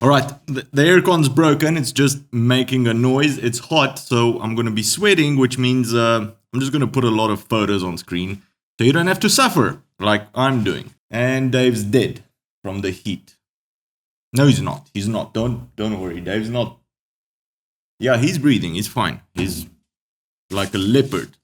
Alright, the aircon's broken, it's just making a noise, it's hot, so I'm gonna be sweating, which means I'm just gonna put a lot of photos on screen, so you don't have to suffer, like I'm doing. And Dave's dead from the heat. No, he's not, don't worry, Dave's not. Yeah, he's breathing, he's fine, he's like a leopard.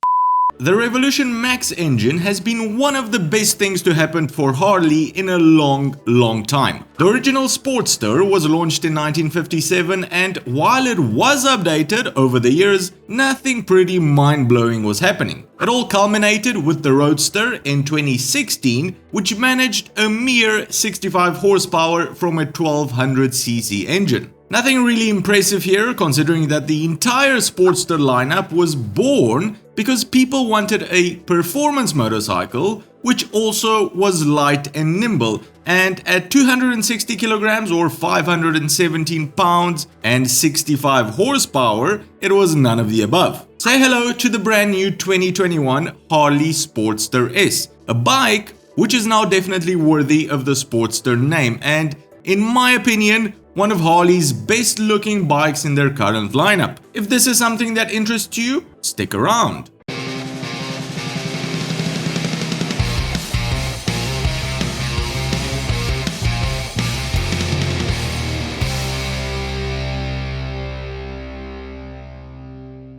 The Revolution Max engine has been one of the best things to happen for Harley in a long time. The original Sportster was launched in 1957, and while it was updated over the years, nothing pretty mind-blowing was happening. It all culminated with the Roadster in 2016, which managed a mere 65 horsepower from a 1200cc engine. Nothing really impressive here, considering that the entire Sportster lineup was born because people wanted a performance motorcycle which also was light and nimble, and at 260 kilograms or 517 pounds and 65 horsepower, it was none of the above. Say hello to the brand new 2021 Harley Sportster S, a bike which is now definitely worthy of the Sportster name, and in my opinion, one of Harley's best looking bikes in their current lineup. If this is something that interests you, stick around.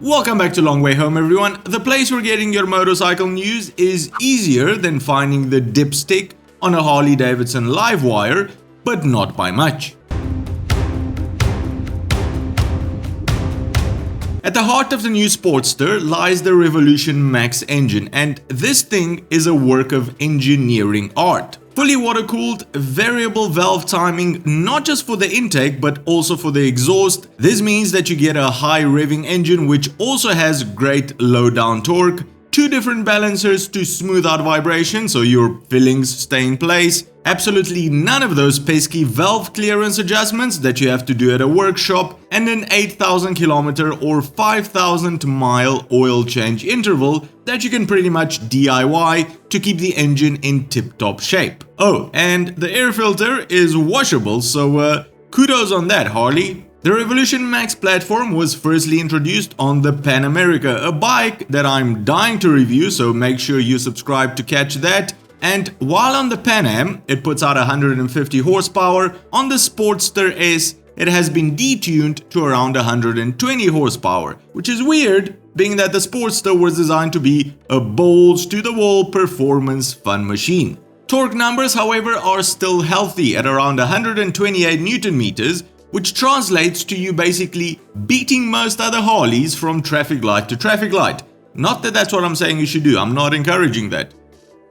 Welcome back to Long Way Home, everyone. The place where getting your motorcycle news is easier than finding the dipstick on a Harley Davidson Livewire, but not by much. At the heart of the new Sportster lies the Revolution Max engine, and this thing is a work of engineering art. Fully water-cooled, variable valve timing, not just for the intake but also for the exhaust. This means that you get a high revving engine which also has great low down torque, two different balancers to smooth out vibration so your fillings stay in place, absolutely none of those pesky valve clearance adjustments that you have to do at a workshop, and an 8,000 kilometer or 5,000 mile oil change interval that you can pretty much DIY to keep the engine in tip-top shape. Oh, and the air filter is washable, so kudos on that, Harley. The Revolution Max platform was firstly introduced on the Pan America, a bike that I'm dying to review, so make sure you subscribe to catch that. And while on the Pan Am, it puts out 150 horsepower, on the Sportster S, it has been detuned to around 120 horsepower, which is weird, being that the Sportster was designed to be a balls-to-the-wall performance fun machine. Torque numbers, however, are still healthy at around 128 Newton meters, which translates to you basically beating most other Harleys from traffic light to traffic light. Not that that's what I'm saying you should do, I'm not encouraging that.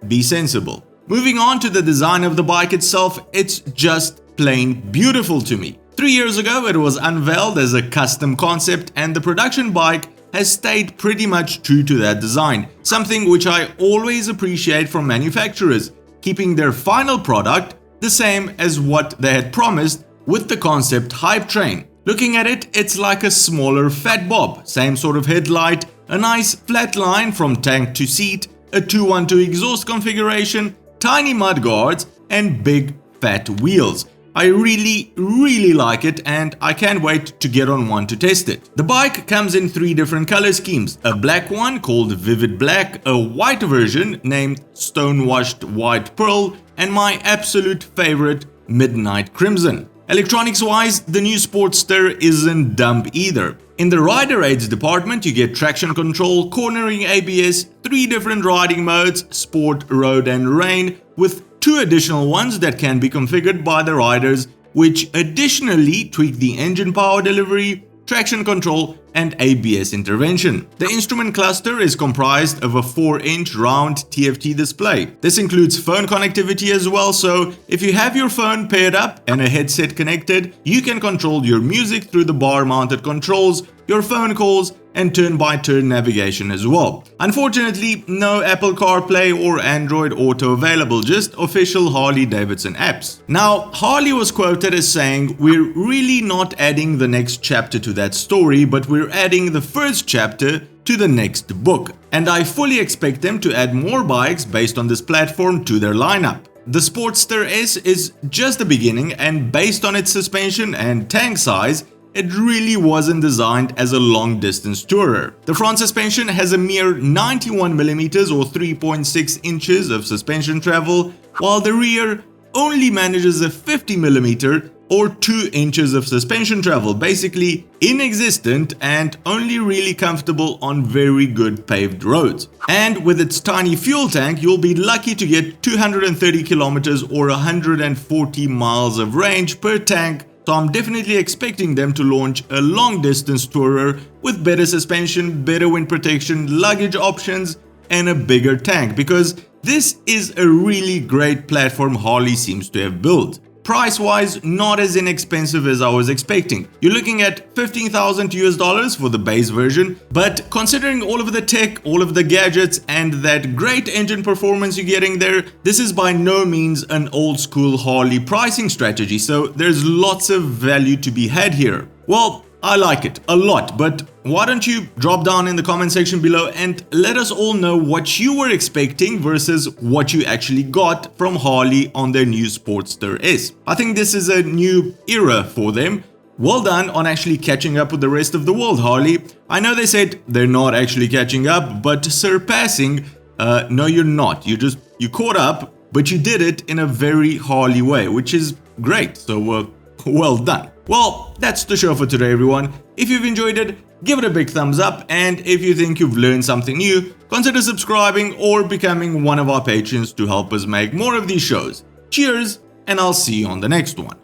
Be sensible. Moving on to the design of the bike itself, it's just plain beautiful to me. 3 years ago it was unveiled as a custom concept, and the production bike has stayed pretty much true to that design, something which I always appreciate from manufacturers, keeping their final product the same as what they had promised with the concept hype train. Looking at it, it's like a smaller Fat Bob, same sort of headlight, a nice flat line from tank to seat, a 212 exhaust configuration, tiny mudguards, and big fat wheels. I really like it, and I can't wait to get on one to test it. The bike comes in 3 different color schemes, a black one called Vivid Black, a white version named Stonewashed White Pearl, and my absolute favorite, Midnight Crimson. Electronics-wise, the new Sportster isn't dumb either. In the rider aids department, you get traction control, cornering ABS, 3 different riding modes, Sport, Road and Rain, with 2 additional ones that can be configured by the riders, which additionally tweak the engine power delivery, traction control and ABS intervention. The instrument cluster is comprised of a 4-inch round TFT display. This includes phone connectivity as well, so if you have your phone paired up and a headset connected, you can control your music through the bar-mounted controls, your phone calls and turn-by-turn navigation as well. Unfortunately, no Apple CarPlay or Android Auto available, just official Harley Davidson apps. Now, Harley was quoted as saying, "We're really not adding the next chapter to that story, but we're adding the first chapter to the next book." And I fully expect them to add more bikes based on this platform to their lineup. The Sportster S is just the beginning, and based on its suspension and tank size, it really wasn't designed as a long-distance tourer. The front suspension has a mere 91mm or 3.6 inches of suspension travel, while the rear only manages a 50mm or 2 inches of suspension travel, basically inexistent and only really comfortable on very good paved roads. And with its tiny fuel tank, you'll be lucky to get 230 kilometers or 140 miles of range per tank. So I'm definitely expecting them to launch a long-distance tourer with better suspension, better wind protection, luggage options, and a bigger tank, because this is a really great platform Harley seems to have built. Price-wise, not as inexpensive as I was expecting. You're looking at $15,000 for the base version, but considering all of the tech, all of the gadgets, and that great engine performance you're getting there, this is by no means an old-school Harley pricing strategy, so there's lots of value to be had here. Well, I like it a lot, but why don't you drop down in the comment section below and let us all know what you were expecting versus what you actually got from Harley on their new Sportster S. I think this is a new era for them. Well done on actually catching up with the rest of the world, Harley. I know they said they're not actually catching up, but surpassing, no you're not. You caught up, but you did it in a very Harley way, which is great. So well done. Well, that's the show for today, everyone. If you've enjoyed it, give it a big thumbs up, and if you think you've learned something new, consider subscribing or becoming one of our patrons to help us make more of these shows. Cheers, and I'll see you on the next one.